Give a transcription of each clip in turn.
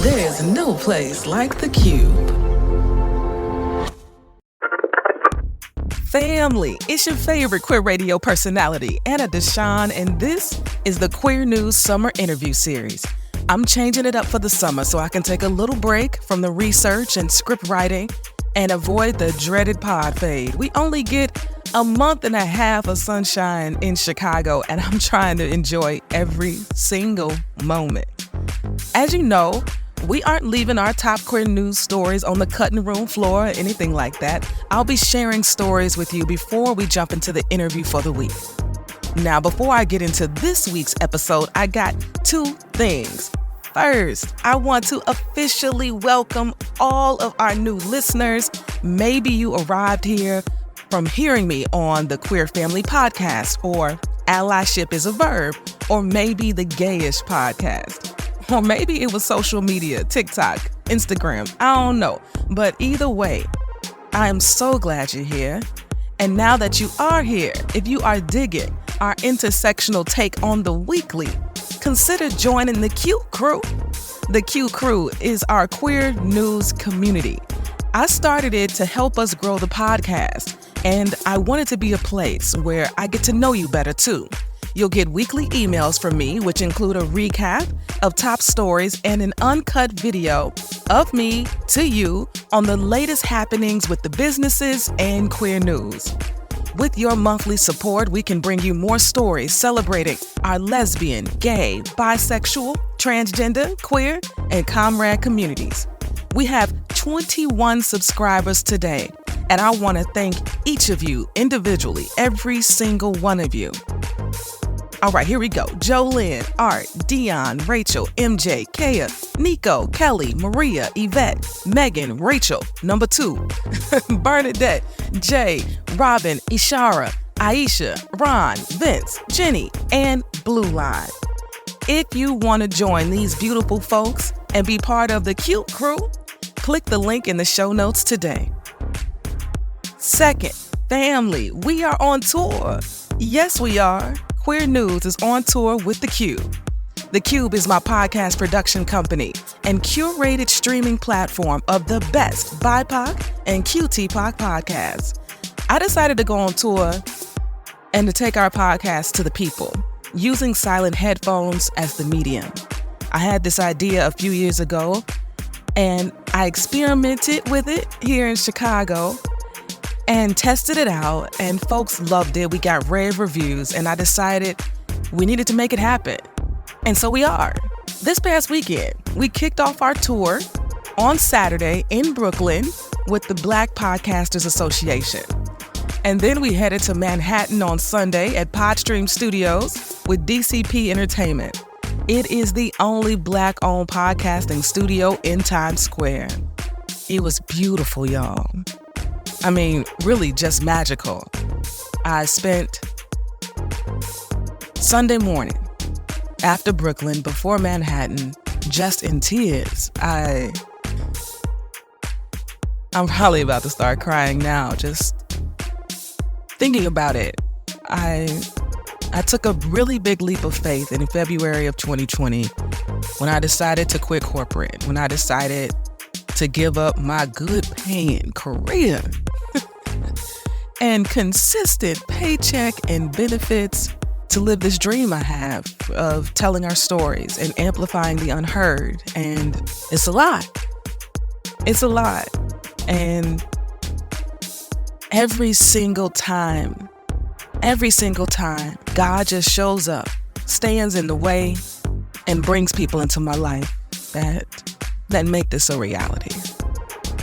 There's no place like the Qube. Family, it's your favorite queer radio personality, Anna DeShawn, and this is the Queer News Summer Interview Series. I'm changing it up for the summer so I can take a little break from the research and script writing and avoid the dreaded pod fade. We only get a month and a half of sunshine in Chicago, and I'm trying to enjoy every single moment. As you know, we aren't leaving our top queer news stories on the cutting room floor or anything like that. I'll be sharing stories with you before we jump into the interview for the week. Now, before I get into this week's episode, I got two things. First, I want to officially welcome all of our new listeners. Maybe you arrived here from hearing me on the Queer Family Podcast, or Allyship is a Verb, or maybe the Gayish Podcast. Or maybe it was social media, TikTok, Instagram, I don't know. But either way, I am so glad you're here. And now that you are here, if you are digging our intersectional take on the weekly, consider joining the QCrew. The QCrew is our queer news community. I started it to help us grow the podcast, and I want it to be a place where I get to know you better too. You'll get weekly emails from me, which include a recap of top stories and an uncut video of me to you on the latest happenings with the businesses and queer news. With your monthly support, we can bring you more stories celebrating our lesbian, gay, bisexual, transgender, queer, and comrade communities. We have 21 subscribers today, and I want to thank each of you individually, every single one of you. All right, here we go. Jolynn, Art, Dion, Rachel, MJ, Kaya, Nico, Kelly, Maria, Yvette, Megan, Rachel, number 2, Bernadette, Jay, Robin, Ishara, Aisha, Ron, Vince, Jenny, and Blue Line. If you want to join these beautiful folks and be part of the QCrew, click the link in the show notes today. Second, family, we are on tour. Yes, we are. Queer News is on tour with the Qube. The Qube is my podcast production company and curated streaming platform of the best BIPOC and QTPOC podcasts. I decided to go on tour and to take our podcast to the people, using silent headphones as the medium. I had this idea a few years ago, and I experimented with it here in Chicago and tested it out, and folks loved it. We got rave reviews, and I decided we needed to make it happen. And so we are. This past weekend, we kicked off our tour on Saturday in Brooklyn with the Black Podcasters Association. And then we headed to Manhattan on Sunday at Podstream Studios with DCP Entertainment. It is the only Black-owned podcasting studio in Times Square. It was beautiful, y'all. I mean, really just magical. I spent Sunday morning after Brooklyn, before Manhattan, just in tears. I'm probably about to start crying now, just thinking about it. I took a really big leap of faith in February of 2020 when I decided to quit corporate, when I decided to give up my good paying career and consistent paycheck and benefits to live this dream I have of telling our stories and amplifying the unheard. And it's a lot. It's a lot. And every single time, God just shows up, stands in the way, and brings people into my life that make this a reality.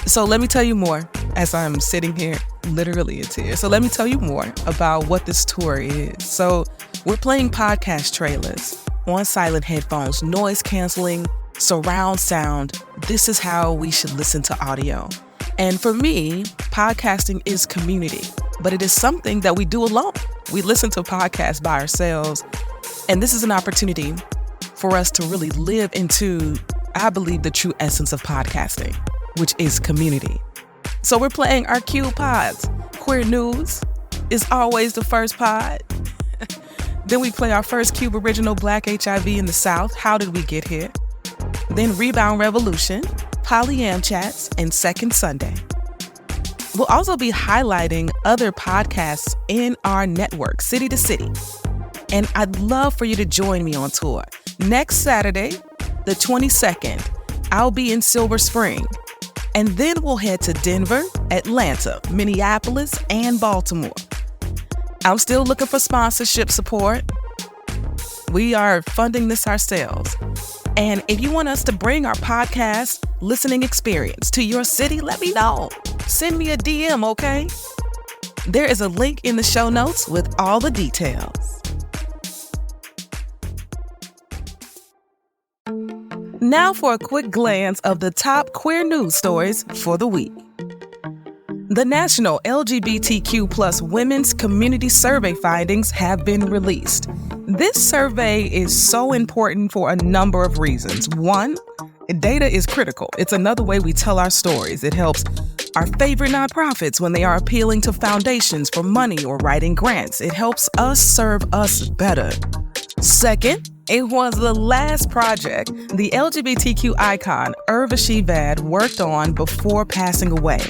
So let me tell you more as I'm sitting here literally in tears. So let me tell you more about what this tour is. So we're playing podcast trailers on silent headphones, noise canceling, surround sound. This is how we should listen to audio. And for me, podcasting is community, but it is something that we do alone. We listen to podcasts by ourselves. And this is an opportunity for us to really live into, I believe, the true essence of podcasting, which is community. So we're playing our Qube pods. Queer News is always the first pod. Then we play our first Qube original, Black HIV in the South. How did we get here? then Rebound Revolution, Polyam Chats, and Second Sunday. We'll also be highlighting other podcasts in our network, city to city. And I'd love for you to join me on tour. Next Saturday, the 22nd, I'll be in Silver Spring. And then we'll head to Denver, Atlanta, Minneapolis, and Baltimore. I'm still looking for sponsorship support. We are funding this ourselves. And if you want us to bring our podcast listening experience to your city, let me know. Send me a DM, okay? There is a link in the show notes with all the details. Now for a quick glance of the top queer news stories for the week. The National LGBTQ+ Women's Community Survey findings have been released. This survey is so important for a number of reasons. One, data is critical. It's another way we tell our stories. It helps our favorite nonprofits when they are appealing to foundations for money or writing grants. It helps us serve us better. Second, it was the last project the LGBTQ icon Urvashi Vad worked on before passing away.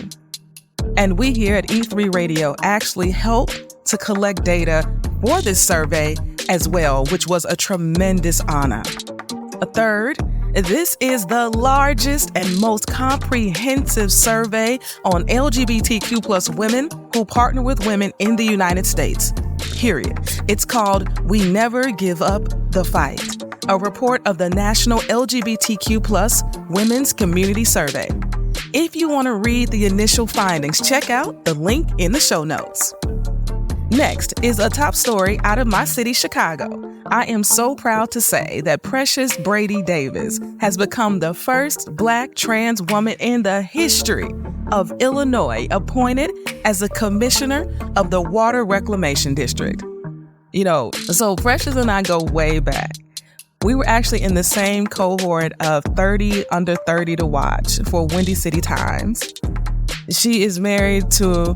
And we here at E3 Radio actually helped to collect data for this survey as well, which was a tremendous honor. A third, this is the largest and most comprehensive survey on LGBTQ+ women who partner with women in the United States. Period. It's called We Never Give Up the Fight, a report of the National LGBTQ+ Women's Community Survey. If you want to read the initial findings, check out the link in the show notes. Next is a top story out of my city, Chicago. I am so proud to say that Precious Brady Davis has become the first Black trans woman in the history of Illinois appointed as a commissioner of the Water Reclamation District. So Precious and I go way back. We were actually in the same cohort of 30 Under 30 to watch for Windy City Times. She is married to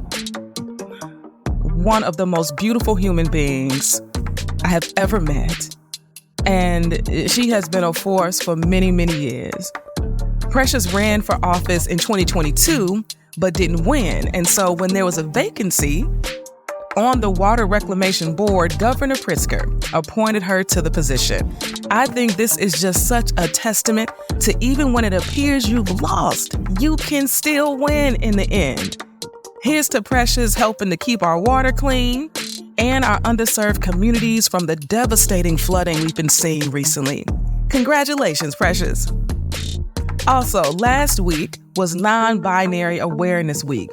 one of the most beautiful human beings I have ever met. And she has been a force for many, many years. Precious ran for office in 2022, but didn't win. And so when there was a vacancy on the Water Reclamation Board, Governor Pritzker appointed her to the position. I think this is just such a testament to even when it appears you've lost, you can still win in the end. Here's to Precious helping to keep our water clean and our underserved communities from the devastating flooding we've been seeing recently. Congratulations, Precious. Also, last week was Non-Binary Awareness Week.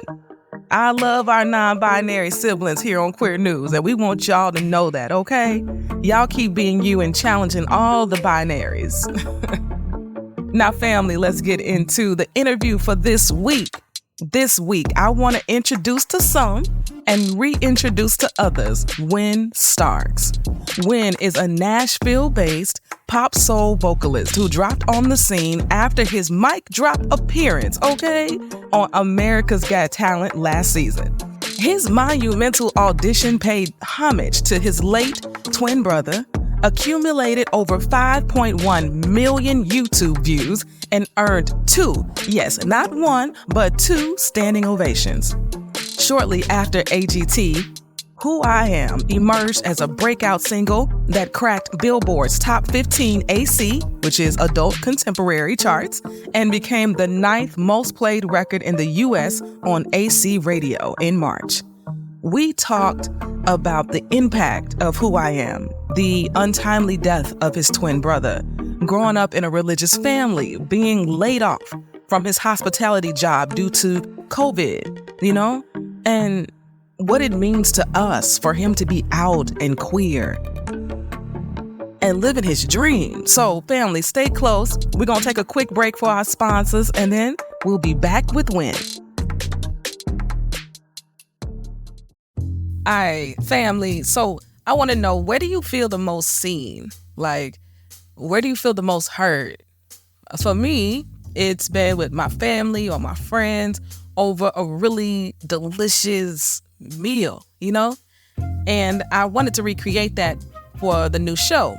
I love our non-binary siblings here on Queer News, and we want y'all to know that, okay? Y'all keep being you and challenging all the binaries. Now, family, let's get into the interview for this week. This week, I want to introduce to some and reintroduce to others Wyn Starks. Wyn is a Nashville-based pop soul vocalist who dropped on the scene after his mic drop appearance, on America's Got Talent last season. His monumental audition paid homage to his late twin brother, accumulated over 5.1 million YouTube views, and earned two, yes, not one, but two standing ovations. Shortly after AGT, Who I Am emerged as a breakout single that cracked Billboard's Top 15 AC, which is Adult Contemporary charts, and became the 9th most played record in the U.S. on AC radio in March. We talked about the impact of Who I Am, the untimely death of his twin brother, growing up in a religious family, being laid off from his hospitality job due to COVID, and what it means to us for him to be out and queer and living his dream. So, family, stay close. We're going to take a quick break for our sponsors, and then we'll be back with Wyn. All right, family. So I want to know, where do you feel the most seen? Like, where do you feel the most heard? For me, it's been with my family or my friends over a really delicious meal, And I wanted to recreate that for the new show.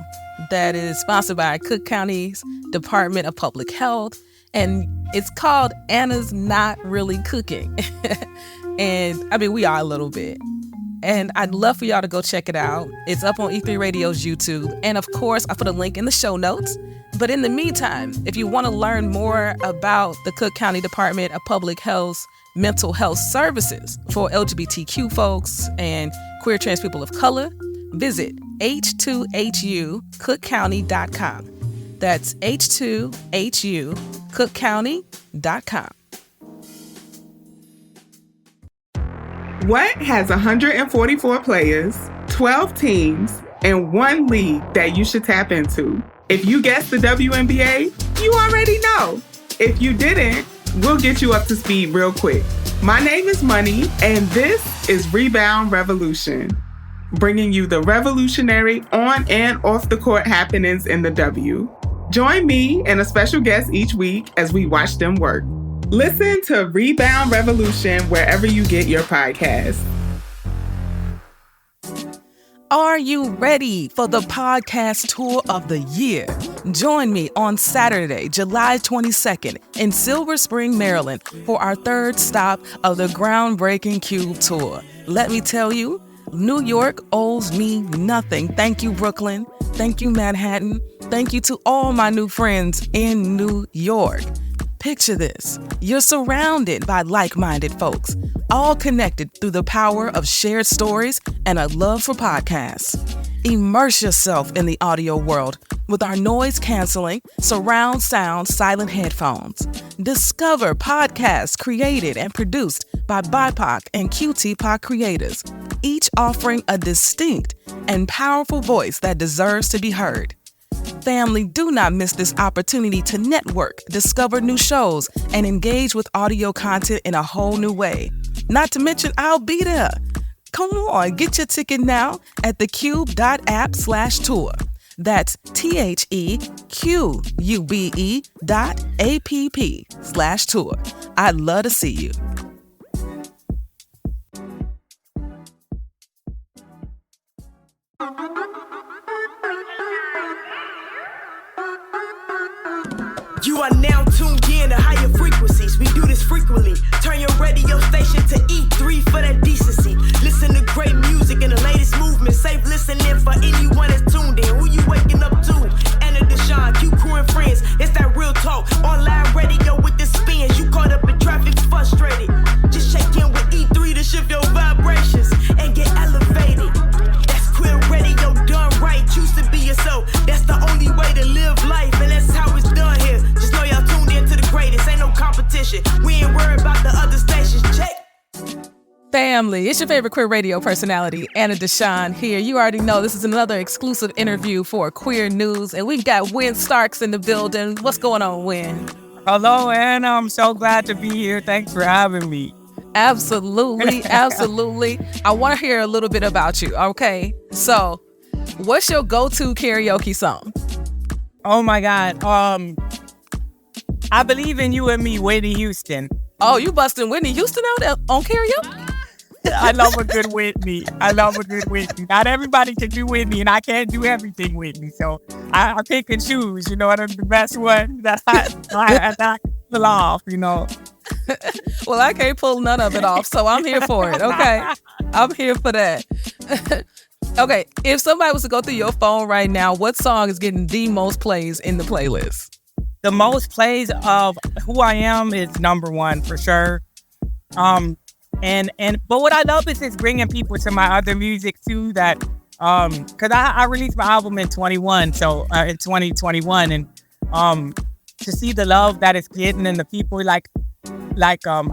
that is sponsored by Cook County's Department of Public Health, and it's called Anna's Not Really Cooking. And I mean, we are a little bit. And I'd love for y'all to go check it out. It's up on E3 Radio's YouTube. And of course, I put a link in the show notes. But in the meantime, if you want to learn more about the Cook County Department of Public Health's mental health services for LGBTQ folks and queer trans people of color, visit h2hucookcounty.com. That's h2hucookcounty.com. What has 144 players, 12 teams, and one league that you should tap into? If you guessed the WNBA, you already know. If you didn't, we'll get you up to speed real quick. My name is Money, and this is Rebound Revolution, bringing you the revolutionary on and off the court happenings in the W. Join me and a special guest each week as we watch them work. Listen to Rebound Revolution wherever you get your podcasts. Are you ready for the podcast tour of the year? Join me on Saturday, July 22nd in Silver Spring, Maryland for our third stop of the groundbreaking Qube Tour. Let me tell you, New York owes me nothing. Thank you, Brooklyn. Thank you, Manhattan. Thank you to all my new friends in New York. Picture this. You're surrounded by like-minded folks, all connected through the power of shared stories and a love for podcasts. Immerse yourself in the audio world with our noise-canceling, surround sound silent headphones. Discover podcasts created and produced by BIPOC and QTPOC creators, each offering a distinct and powerful voice that deserves to be heard. Family, do not miss this opportunity to network, discover new shows, and engage with audio content in a whole new way. Not to mention, I'll be there. Come on, get your ticket now at thecube.app/tour. That's THEQUBE.app/tour. I'd love to see you. You are now tuned in to higher frequencies. We do this frequently. Turn your radio station to E3 for that decency. Listen to great music and the latest movement. Safe listening for anyone that's tuned in. Who you waking up to? Anna DeShawn, QCrew and friends. It's that real talk. Online radio with the spins. You caught up in traffic, frustrated. Just check in with E3 to shift your vibrations and get elevated. That's queer radio done right. Choose to be yourself. That's the only way to live life, and that's how it's done here. Just know y'all tuned in to the greatest. Ain't no competition. We ain't worried about the other stations. Check. Family, it's your favorite queer radio personality, Anna DeShawn here. You already know this is another exclusive interview for Queer News, and we've got Wyn Starks in the building. What's going on, Wyn? Hello, Anna. I'm so glad to be here. Thanks for having me. Absolutely, absolutely. I want to hear a little bit about you, okay? So, what's your go-to karaoke song? Oh my God. I Believe in You and Me, Whitney Houston. Oh, you busting Whitney Houston out on karaoke? I love a good Whitney. Not everybody can do Whitney, and I can't do everything Whitney. So I pick and choose, you know, what the best one that I pull off, you know. Well, I can't pull none of it off, so I'm here for it, okay? I'm here for that. Okay, if somebody was to go through your phone right now, what song is getting the most plays in the playlist? The most plays of Who I Am is number one for sure. But what I love is bringing people to my other music too. That because I released my album in 2021, and to see the love that it's getting and the people I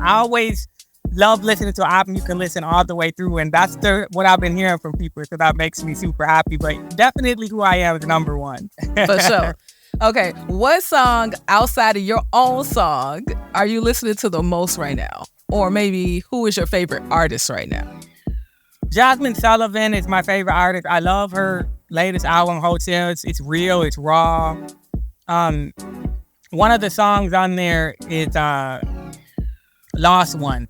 always love listening to an album you can listen all the way through, and that's what I've been hearing from people, so that makes me super happy. But definitely Who I Am is number one. For sure. Okay, what song outside of your own song are you listening to the most right now? Or maybe who is your favorite artist right now? Jasmine Sullivan is my favorite artist. I love her latest album, Hotel. It's real, it's raw. One of the songs on there is Lost One.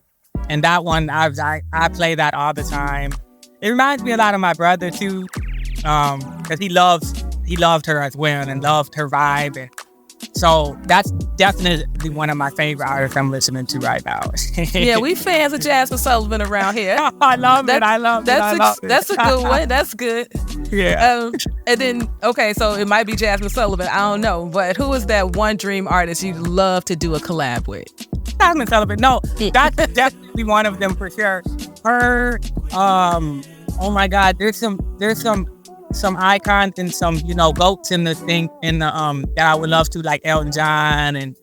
And that one, I play that all the time. It reminds me a lot of my brother too, because he loves he loved her as well and loved her vibe. And so that's definitely one of my favorite artists I'm listening to right now. Yeah, we fans of Jasmine Sullivan around here. I love it. I love it. That's a good one. That's good. Yeah. And then, okay, so it might be Jasmine Sullivan. I don't know. But who is that one dream artist you'd love to do a collab with? Jasmine Sullivan. No, that's definitely one of them for sure. Her, oh my God, there's some icons and some, goats in the thing that I would love to, like Elton John and,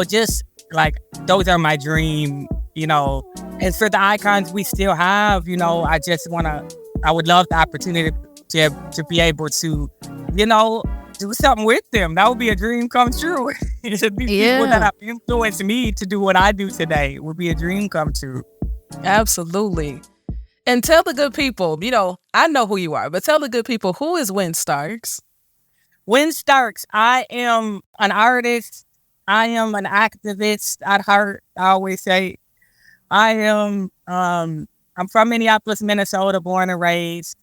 just like those are my dream, and for the icons we still have, I would love the opportunity to be able to, do something with them. That would be a dream come true. These people that have influenced me to do what I do today would be a dream come true. Absolutely. And tell the good people, I know who you are, but tell the good people, who is Wyn Starks? Wyn Starks, I am an artist. I am an activist at heart. I always say I am, I'm from Minneapolis, Minnesota, born and raised.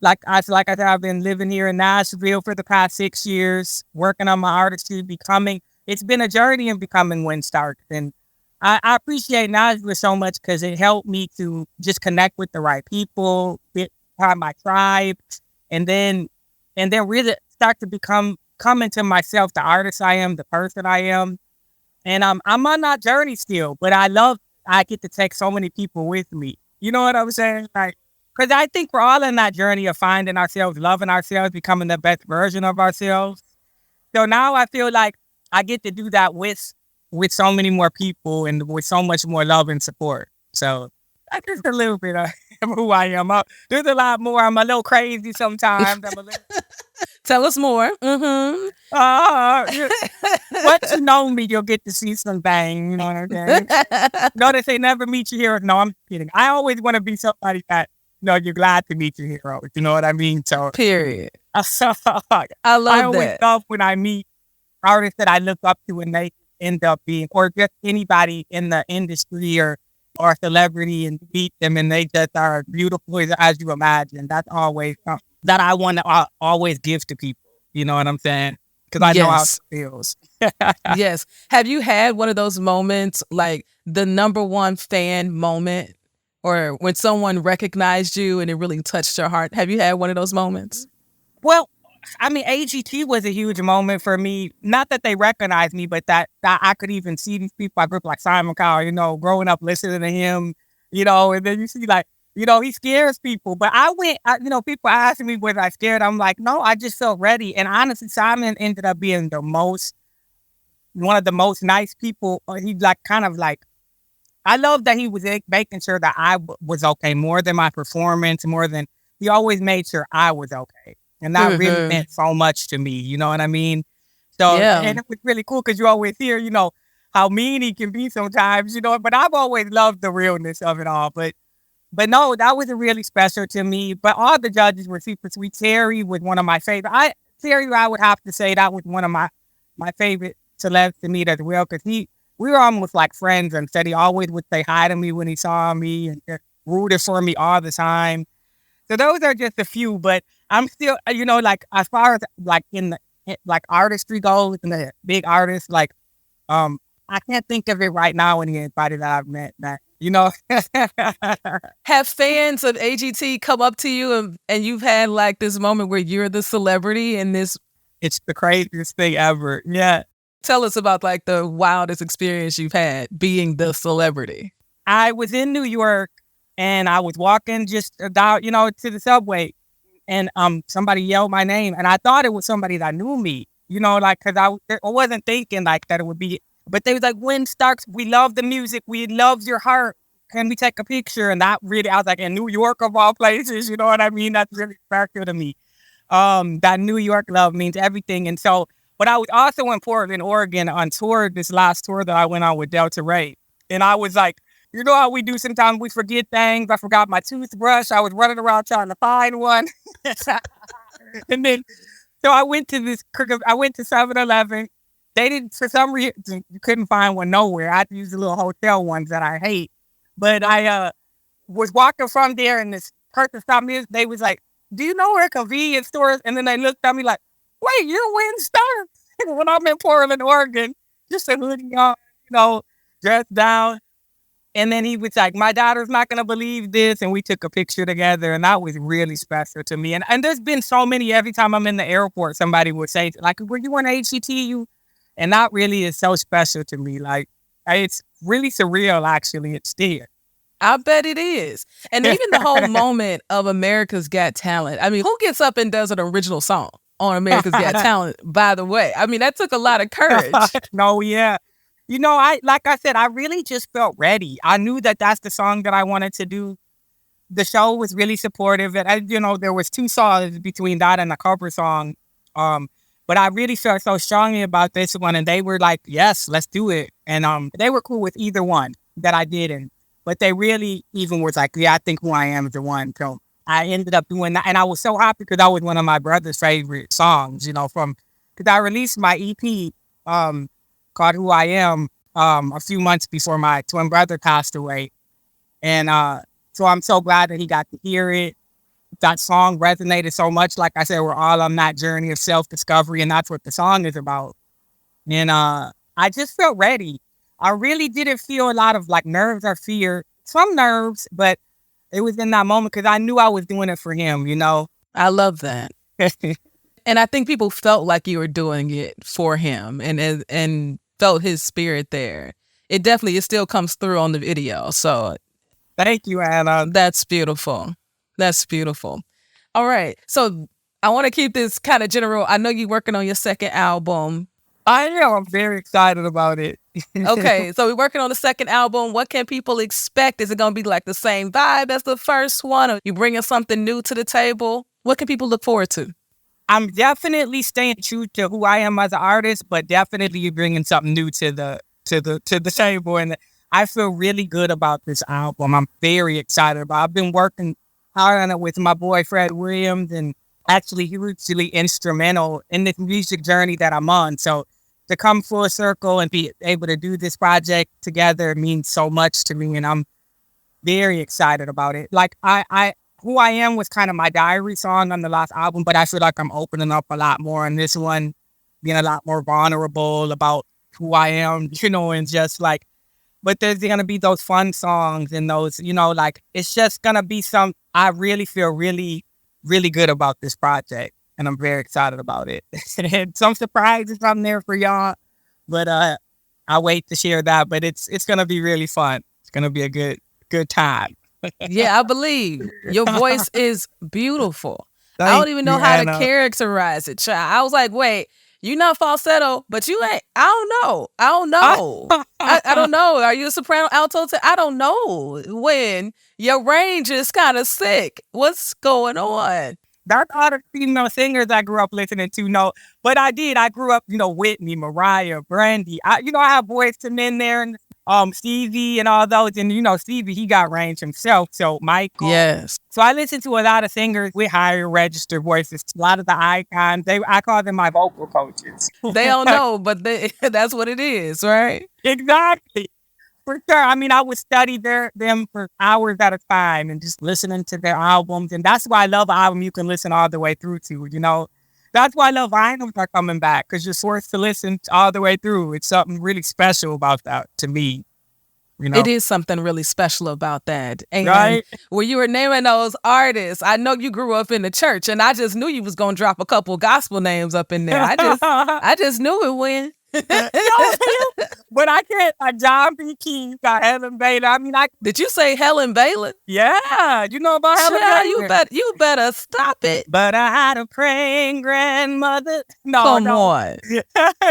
Like I said, I've been living here in Nashville for the past 6 years, working on my artistry, it's been a journey in becoming Wyn Starks. And I appreciate Nashville so much because it helped me to just connect with the right people, be part of my tribe, and then really start to come into myself, the artist I am, the person I am. And I'm on that journey still, but I get to take so many people with me. You know what I'm saying? Like, because I think we're all in that journey of finding ourselves, loving ourselves, becoming the best version of ourselves. So now I feel like I get to do that with so many more people and with so much more love and support. So that's just a little bit of who I am. There's a lot more. I'm a little crazy sometimes. Tell us more. Mm-hmm. Once you know me, you'll get to see some things. You know what I'm saying? They say never meet your heroes. No, I'm kidding. I always want to be somebody that, you're glad to meet your heroes. You know what I mean? So, period. I always love when I meet artists that I look up to and they end up being, or just anybody in the industry or a celebrity and meet them and they just are beautiful as you imagine. That's always something that I want to always give to people. You know what I'm saying? Because I know how it feels. Yes. Have you had one of those moments, like the number one fan moment, or when someone recognized you and it really touched your heart? Have you had one of those moments? Well, I mean, AGT was a huge moment for me. Not that they recognized me, but that I could even see these people I grew up like Simon Cowell, growing up listening to him, and then you see like, he scares people. But people asking me, was I scared? I'm like, no, I just felt ready. And honestly, Simon ended up being one of the most nice people. He I love that he was making sure that I was okay, more than my performance, he always made sure I was okay. And that really meant so much to me. You know what I mean? So, and it was really cool because you always hear, how mean he can be sometimes, but I've always loved the realness of it all. But no, that was really special to me. But all the judges were super sweet. Terry was one of my favorite. I would have to say that was one of my favorite celebs to meet as well, because we were almost like friends, and said he always would say hi to me when he saw me and just rooted for me all the time. So those are just a few, but I'm still, as far as like in the artistry goes and the big artists, I can't think of it right now. Anybody that I've met that, Have fans of AGT come up to you and you've had like this moment where you're the celebrity in this? It's the craziest thing ever. Yeah. Tell us about like the wildest experience you've had being the celebrity. I was in New York and I was walking just about, to the subway, and somebody yelled my name, and I thought it was somebody that knew me, because I wasn't thinking like that it would be, but they was like, Wyn Starks, we love the music, we love your heart, can we take a picture? And that really, I was like, in New York of all places, you know what I mean? That's really special to me. That New York love means everything. And so, but I was also in Portland, Oregon on tour, this last tour that I went on with Delta Ray. And I was like, you know how we do sometimes, we forget things. I forgot my toothbrush. I was running around trying to find one. And then, so I went to 7-Eleven. They didn't, for some reason, you couldn't find one nowhere. I had to use the little hotel ones that I hate. But I was walking from there, and this person stopped me. They was like, do you know where convenience stores? And then they looked at me like, wait, you're Wyn Starks. When I'm in Portland, Oregon, just a hoodie on, dressed down. And then he was like, my daughter's not going to believe this. And we took a picture together. And that was really special to me. And there's been so many, every time I'm in the airport, somebody would say, like, were you on HCTU? And that really is so special to me. Like, it's really surreal, actually. It's there. I bet it is. And even the whole moment of America's Got Talent. I mean, who gets up and does an original song on America's Got Talent, by the way? I mean, that took a lot of courage. No, yeah. Like I said, I really just felt ready. I knew that that's the song that I wanted to do. The show was really supportive. And, there was 2 songs between that and the cover song. But I really felt so strongly about this one. And they were like, yes, let's do it. And they were cool with either one that I did. But they really even was like, yeah, I think Who I Am is the one. So I ended up doing that. And I was so happy because that was one of my brother's favorite songs, because I released my EP called Who I Am a few months before my twin brother passed away. And so I'm so glad that he got to hear it. That song resonated so much. Like I said, we're all on that journey of self-discovery, and that's what the song is about. And I just felt ready. I really didn't feel a lot of like nerves or fear. Some nerves, but it was in that moment because I knew I was doing it for him, I love that. And I think people felt like you were doing it for him and felt his spirit there. It still comes through on the video. So thank you, Anna. That's beautiful. That's beautiful. All right. So I want to keep this kind of general. I know you're working on your second album. I am. I'm very excited about it. Okay. So we're working on the second album. What can people expect? Is it going to be like the same vibe as the first one? Or you bringing something new to the table? What can people look forward to? I'm definitely staying true to who I am as an artist, but definitely bringing something new to the table. And I feel really good about this album. I'm very excited about it. I've been working hard on it with my boy Fred Williams, and actually he was really instrumental in this music journey that I'm on. So to come full circle and be able to do this project together means so much to me, and I'm very excited about it. Like Who I Am was kind of my diary song on the last album, but I feel like I'm opening up a lot more on this one, being a lot more vulnerable about who I am, and just like, but there's going to be those fun songs and those, like, it's just going to be I really feel really, really good about this project, and I'm very excited about it. And some surprises on there for y'all, but I'll wait to share that, but it's going to be really fun. It's going to be a good time. Yeah, I believe. Your voice is beautiful. I don't even know how to characterize it, child. I was like, wait, you not falsetto, but you ain't. I don't know. I don't know. Are you a soprano, alto? I don't know. When your range is kind of sick. What's going on? That's all the female singers I grew up listening to. No, but I did. I grew up, Whitney, Mariah, Brandy. I have Boyz II Men there, and Stevie and all those. And, Stevie, he got range himself. So Michael. Yes. So I listen to a lot of singers with higher registered voices. A lot of the icons, I call them my vocal coaches. They don't know, but that's what it is, right? Exactly. For sure. I mean, I would study them for hours at a time and just listening to their albums. And that's why I love an album you can listen all the way through to, That's why I love vinyls are coming back, because you're forced to listen all the way through. It's something really special about that to me. It is something really special about that. And right? when you were naming those artists, I know you grew up in the church, and I just knew you was going to drop a couple gospel names up in there. I just knew it, Wyn. But I can't. John B. Key, got Helen Baylor. I mean, did you say Helen Baylor? Yeah, you know about Helen Baylor. You better stop it. But I had a praying grandmother. No, come on.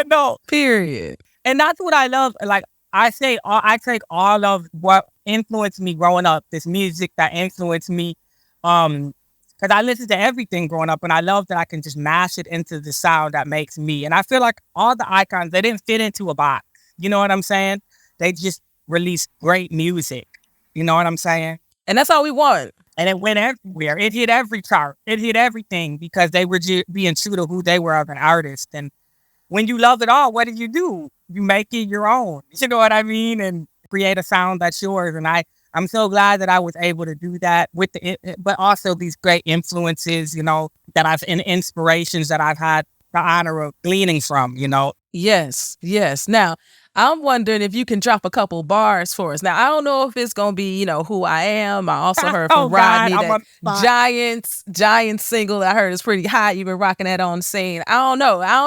No. Period. And that's what I love. Like I take all of what influenced me growing up, this music that influenced me, because I listened to everything growing up, and I love that I can just mash it into the sound that makes me. And I feel like all the icons, they didn't fit into a box. You know what I'm saying? They just released great music. You know what I'm saying? And that's all we want. And it went everywhere. It hit every chart. It hit everything because they were being true to who they were as an artist. And when you love it all, what do? You make it your own. You know what I mean? And create a sound that's yours. And I I'm so glad that I was able to do that with but also these great influences, that and inspirations that I've had the honor of gleaning from, Yes, yes. Now, I'm wondering if you can drop a couple bars for us. Now, I don't know if it's going to be, Who I Am. I also heard from Rodney that Giant single I heard is pretty hot. You've been rocking that on scene. I don't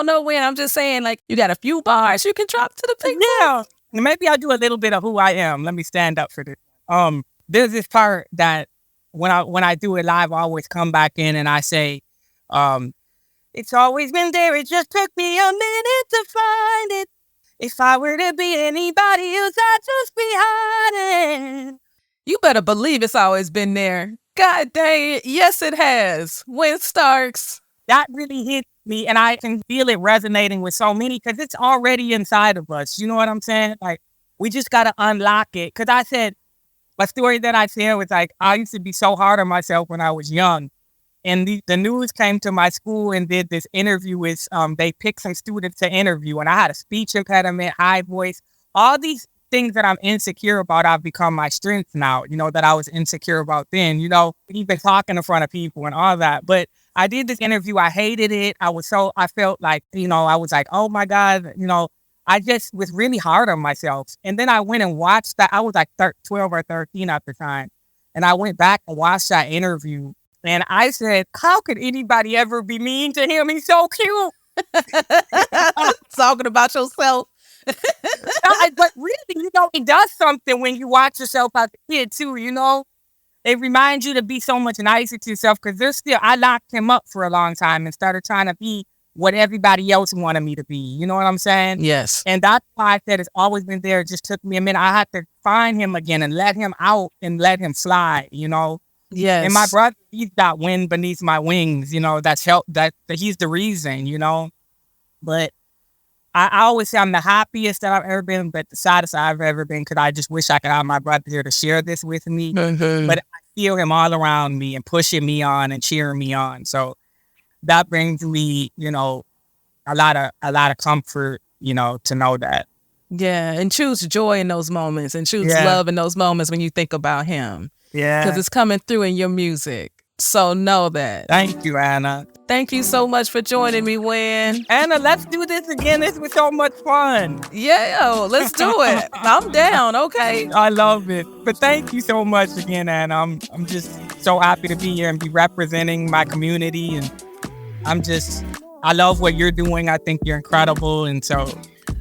know when. I'm just saying, like, you got a few bars you can drop to the people. Yeah. Maybe I'll do a little bit of Who I Am. Let me stand up for this. There's this part that when I do it live, I always come back in and I say, it's always been there. It just took me a minute to find it. If I were to be anybody else, I'd just be hiding. You better believe it's always been there. God dang it. Yes, it has. Wyn Starks. That really hit me, and I can feel it resonating with so many because it's already inside of us. You know what I'm saying? Like, we just got to unlock it. Because I said, a story that I shared was like, I used to be so hard on myself when I was young. And the news came to my school and did this interview with, they picked some students to interview. And I had a speech impediment, high voice, all these things that I'm insecure about, I've become my strengths now, that I was insecure about then, even talking in front of people and all that. But I did this interview. I hated it. I felt like, I was like, oh my God, I just was really hard on myself. And then I went and watched that. I was like 12 or 13 at the time. And I went back and watched that interview. And I said, how could anybody ever be mean to him? He's so cute. Talking about yourself. But really, it does something when you watch yourself as a kid too, It reminds you to be so much nicer to yourself because I locked him up for a long time and started trying to be what everybody else wanted me to be. You know what I'm saying? Yes. And that's why I said it's always been there. It just took me a minute. I had to find him again and let him out and let him fly, Yes. And my brother, he's got wind beneath my wings, that's help that he's the reason, But I always say I'm the happiest that I've ever been, but the saddest I've ever been because I just wish I could have my brother here to share this with me. Mm-hmm. But I feel him all around me and pushing me on and cheering me on. So that brings me, a lot of comfort, to know that. Yeah, and choose joy in those moments and choose love in those moments when you think about him. Yeah. Because it's coming through in your music. So know that. Thank you, Anna. Thank you so much for joining me, Wyn. Anna, let's do this again. This was so much fun. Yeah, let's do it. I'm down, okay? I love it. But thank you so much again, Anna. I'm just so happy to be here and be representing my community. And I love what you're doing. I think you're incredible. And so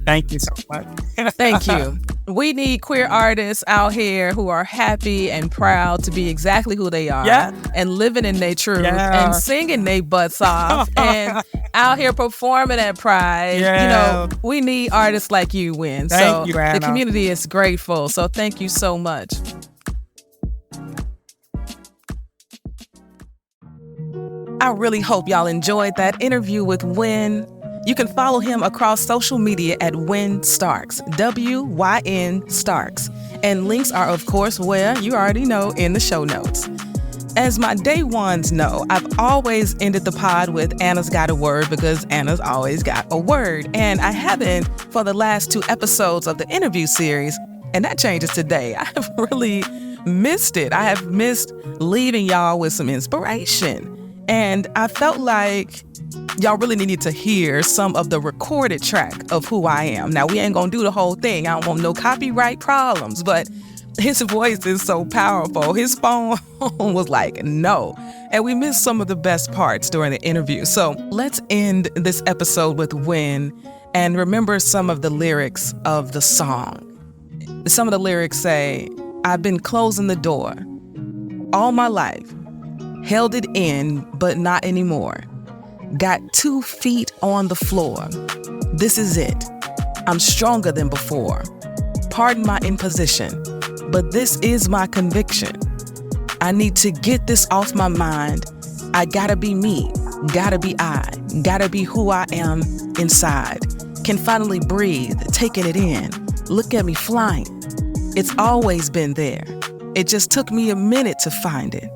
thank you so much. Thank you. We need queer artists out here who are happy and proud to be exactly who they are and living in their truth and singing their butts off and out here performing at Pride. Yeah. We need artists like you, Wyn. Thank you, Anna. The community is grateful. So thank you so much. I really hope y'all enjoyed that interview with Wyn. You can follow him across social media at Wyn Starks, WYN Starks. And links are, of course, you already know, in the show notes. As my day ones know, I've always ended the pod with Anna's Got a Word because Anna's always got a word. And I haven't for the last 2 episodes of the interview series, and that changes today. I have really missed it. I have missed leaving y'all with some inspiration. And I felt like y'all really needed to hear some of the recorded track of Who I Am. Now, we ain't gonna do the whole thing. I don't want no copyright problems, but his voice is so powerful. His phone was like, no. And we missed some of the best parts during the interview. So let's end this episode with Wyn and remember some of the lyrics of the song. Some of the lyrics say, I've been closing the door all my life. Held it in, but not anymore. Got 2 feet on the floor. This is it. I'm stronger than before. Pardon my imposition, but this is my conviction. I need to get this off my mind. I gotta be me, gotta be I, gotta be who I am inside. Can finally breathe, taking it in. Look at me flying. It's always been there. It just took me a minute to find it.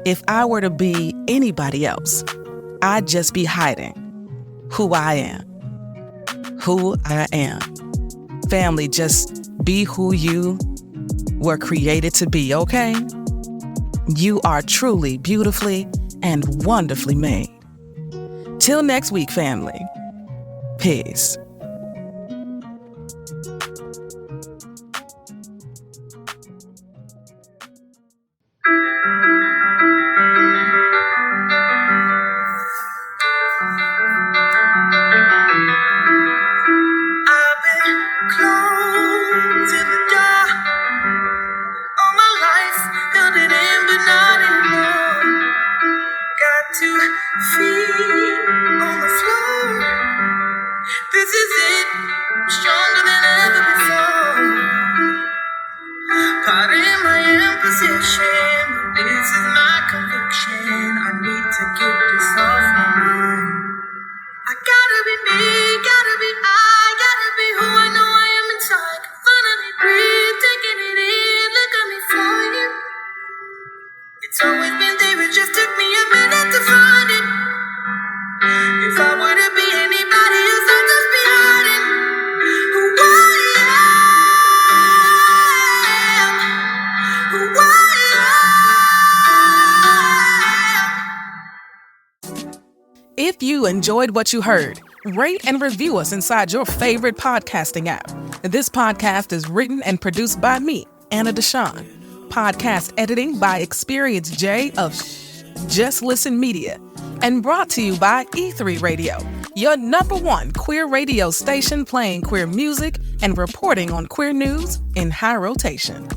If I were to be anybody else, I'd just be hiding who I am. Who I am. Family, just be who you were created to be, okay? You are truly, beautifully, and wonderfully made. Till next week, family. Peace. If you enjoyed what you heard, rate and review us inside your favorite podcasting app. This podcast is written and produced by me, Anna DeShawn. Podcast editing by Experience J of Just Listen Media. And brought to you by E3 Radio, your #1 queer radio station playing queer music and reporting on queer news in high rotation.